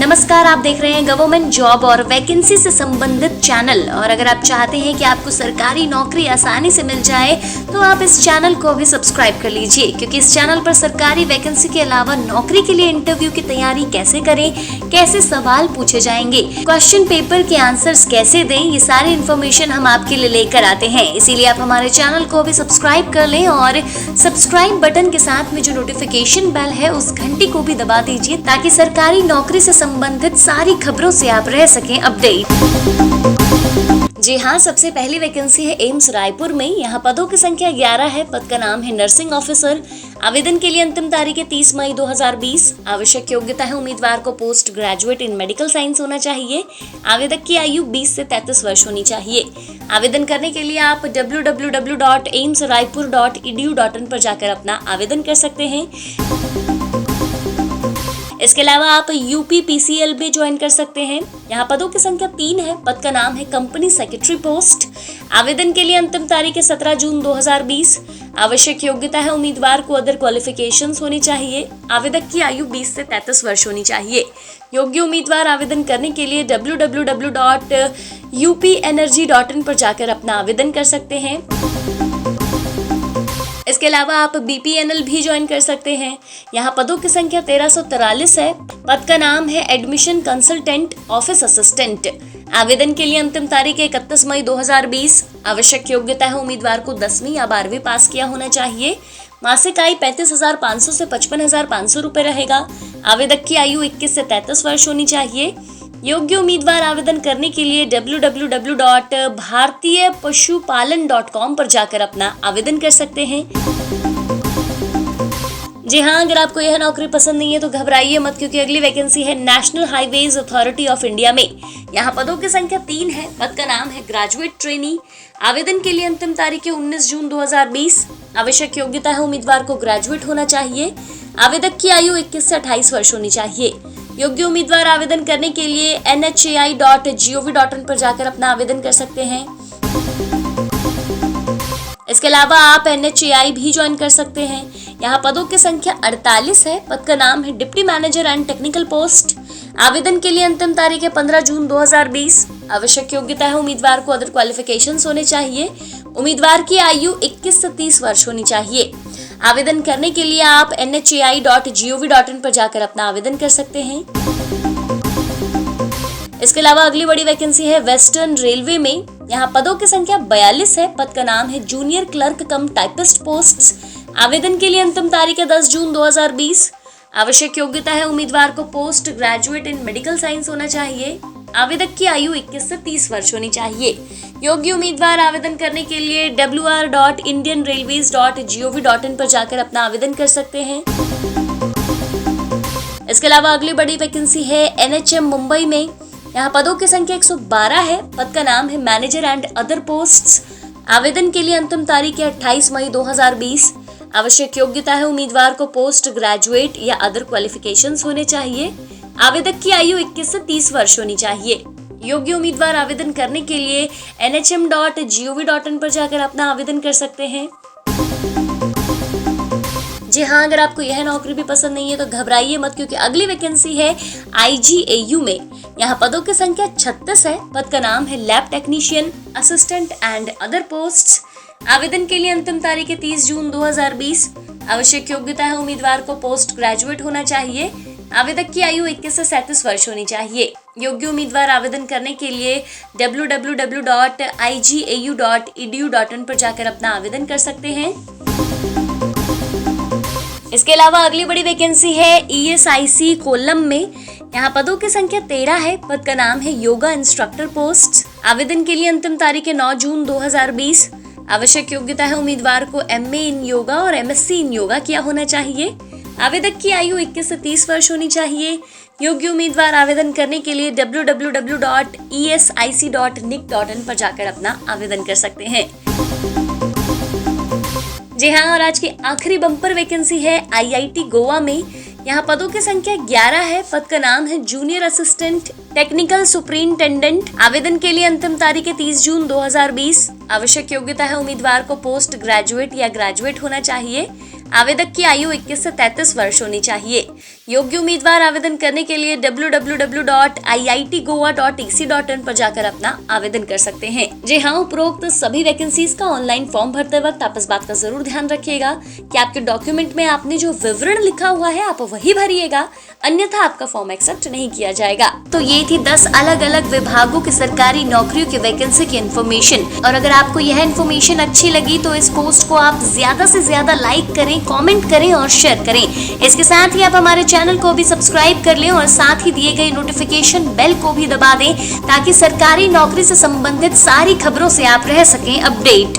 नमस्कार, आप देख रहे हैं गवर्नमेंट जॉब और वैकेंसी से संबंधित चैनल। और अगर आप चाहते हैं कि आपको सरकारी नौकरी आसानी से मिल जाए तो आप इस चैनल को भी सब्सक्राइब कर लीजिए, क्योंकि इस चैनल पर सरकारी वैकेंसी के अलावा नौकरी के लिए इंटरव्यू की तैयारी कैसे करें, कैसे सवाल पूछे जाएंगे, क्वेश्चन पेपर के आंसर्स कैसे दें, ये सारी इन्फॉर्मेशन हम आपके लिए लेकर आते हैं। इसीलिए आप हमारे चैनल को भी सब्सक्राइब कर लें और सब्सक्राइब बटन के साथ में जो नोटिफिकेशन बेल है उस घंटी को भी दबा दीजिए, ताकि सरकारी नौकरी से संबंधित सारी खबरों से आप रह सकें अपडेट। जी हाँ, सबसे पहली वैकेंसी है एम्स रायपुर में। यहाँ पदों की संख्या 11 है। पद का नाम है नर्सिंग ऑफिसर। आवेदन के लिए अंतिम तारीख है 30 मई 2020। आवश्यक योग्यता है उम्मीदवार को post graduate in medical science होना चाहिए। आवेदक की आयु 20 से 33 वर्ष होनी चाहिए। आवेदन करने के लिए आप www.aimsraipur.edu.in पर जाकर अपना आवेदन कर सकते हैं। इसके अलावा आप UPPCL में ज्वाइन कर सकते हैं। यहाँ पदों की संख्या 3 है। पद का नाम है कंपनी सेक्रेटरी पोस्ट। आवेदन के लिए अंतिम तारीख है 17 जून 2020। आवश्यक योग्यता है उम्मीदवार को अदर क्वालिफिकेशंस होनी चाहिए। आवेदक की आयु 20 से 33 वर्ष होनी चाहिए। योग्य उम्मीदवार आवेदन करने के लिए www.upenergy.in पर जाकर अपना आवेदन कर सकते हैं। इसके अलावा आप BPNL भी ज्वाइन कर सकते हैं। यहाँ पदों की संख्या 1343 है। पद का नाम है एडमिशन कंसल्टेंट ऑफिस असिस्टेंट। आवेदन के लिए अंतिम तारीख है 31 मई 2020। आवश्यक योग्यता है उम्मीदवार को 10वीं या 12वीं पास किया होना चाहिए। मासिक आय 35,500 से 55,500 रुपए रहेगा। आवेदक की आयु 21 से 33 वर्ष होनी चाहिए। योग्य उम्मीदवार आवेदन करने के लिए www.bhartiyapashupalan.com पर जाकर अपना आवेदन कर सकते हैं। जी हाँ, अगर आपको यह नौकरी पसंद नहीं है तो घबराइए मत, क्योंकि अगली वैकेंसी है national highways authority of India में। यहाँ पदों की संख्या 3 है। पद का नाम है ग्रेजुएट ट्रेनी। आवेदन के लिए अंतिम तारीख है 19 जून 2020। आवश्यक योग्यता है उम्मीदवार को ग्रेजुएट होना चाहिए। आवेदक की आयु 21 से 28 वर्ष होनी चाहिए। योग्य उम्मीदवार आवेदन करने के लिए nhai.gov.in पर जाकर अपना आवेदन कर सकते हैं। इसके अलावा आप NHAI भी ज्वाइन कर सकते हैं। यहाँ पदों की संख्या 48 है। पद का नाम है deputy manager and technical post. आवेदन के लिए अंतिम तारीख है 15 जून 2020। आवश्यक योग्यता है उम्मीदवार को अदर क्वालिफिकेशंस होने चाहिए। उम्मीदवार की आयु 21 से 30 वर्ष होनी चाहिए। आवेदन करने के लिए आप nhai.gov.in पर जाकर अपना आवेदन कर सकते हैं। इसके अलावा अगली बड़ी वैकेंसी है वेस्टर्न रेलवे में। यहाँ पदों की संख्या 42 है। पद का नाम है जूनियर क्लर्क कम टाइपिस्ट पोस्ट्स। आवेदन के लिए अंतिम तारीख है 10 जून 2020। आवश्यक योग्यता है उम्मीदवार को post graduate in medical science होना चाहिए। आवेदक की आयु 21 से 30 वर्ष होनी चाहिए। योग्य उम्मीदवार आवेदन करने के लिए wr.indianrailways.gov.in पर जाकर अपना आवेदन कर सकते हैं। इसके अलावा अगली बड़ी वैकेंसी है NHM मुंबई में। यहाँ पदों की संख्या 112 है। पद का नाम है मैनेजर एंड अदर पोस्ट्स। आवेदन के लिए अंतिम तारीख है 28 मई 2020। आवश्यक योग्यता है उम्मीदवार को पोस्ट ग्रेजुएट या अदर क्वालिफिकेशंस होने चाहिए। आवेदक की आयु 21 से 30 वर्ष होनी चाहिए। योग्य उम्मीदवार आवेदन करने के लिए nhm.gov.in पर जाकर अपना आवेदन कर सकते हैं। जी हाँ, अगर आपको यह नौकरी भी पसंद नहीं है तो घबराइए मत, क्योंकि अगली वैकेंसी है IGAU में। यहाँ पदों की संख्या 36 है। पद का नाम है lab technician assistant and other posts. आवेदन के लिए अंतिम तारीख है 30 जून 2020। आवश्यक योग्यता है उम्मीदवार को पोस्ट ग्रेजुएट होना चाहिए। आवेदक की आयु 21 से 37 वर्ष होनी चाहिए। योग्य उम्मीदवार आवेदन करने के लिए www.igau.edu.in पर जाकर अपना आवेदन कर सकते हैं। इसके अलावा अगली बड़ी वैकेंसी है ESIC कोल्लम में। यहाँ पदों की संख्या 13 है। पद का नाम है योगा इंस्ट्रक्टर पोस्ट। आवेदन के लिए अंतिम तारीख है 9 जून 2020। आवश्यक योग्यता है उम्मीदवार को MA इन योगा और MSc इन योगा किया होना चाहिए। आवेदक की आयु 21 से 30 वर्ष होनी चाहिए। योग्य उम्मीदवार आवेदन करने के लिए www.esic.nic.in पर जाकर अपना आवेदन कर सकते हैं। जी हाँ, और आज की आखिरी बम्पर वैकेंसी है IIT गोवा में। यहाँ पदों की संख्या 11 है। पद का नाम है जूनियर असिस्टेंट टेक्निकल सुपरिंटेंडेंट। आवेदन के लिए अंतिम तारीख है 30 जून 2020। आवश्यक योग्यता है उम्मीदवार को पोस्ट ग्रेजुएट या ग्रेजुएट होना चाहिए। आवेदक की आयु 21 से 33 वर्ष होनी चाहिए। योग्य उम्मीदवार आवेदन करने के लिए www.iitgoa.ac.in पर जाकर अपना आवेदन कर सकते हैं। जी हाँ, उपरोक्त सभी वैकेंसीज का ऑनलाइन फॉर्म भरते वक्त आप इस बात का जरूर ध्यान रखिएगा कि आपके डॉक्यूमेंट में आपने जो विवरण लिखा हुआ है आप वही भरिएगा, अन्यथा आपका फॉर्म एक्सेप्ट नहीं किया जाएगा। तो ये थी 10 अलग अलग विभागों की सरकारी नौकरियों की वैकेंसी की इन्फॉर्मेशन। और अगर आपको यह इन्फॉर्मेशन अच्छी लगी तो इस पोस्ट को आप ज्यादा से ज्यादा लाइक करें, कमेंट करें और शेयर करें। इसके साथ ही आप हमारे चैनल को भी सब्सक्राइब कर लें और साथ ही दिए गए नोटिफिकेशन बेल को भी दबा दें ताकि सरकारी नौकरी से संबंधित सारी खबरों से आप रह सकें अपडेट।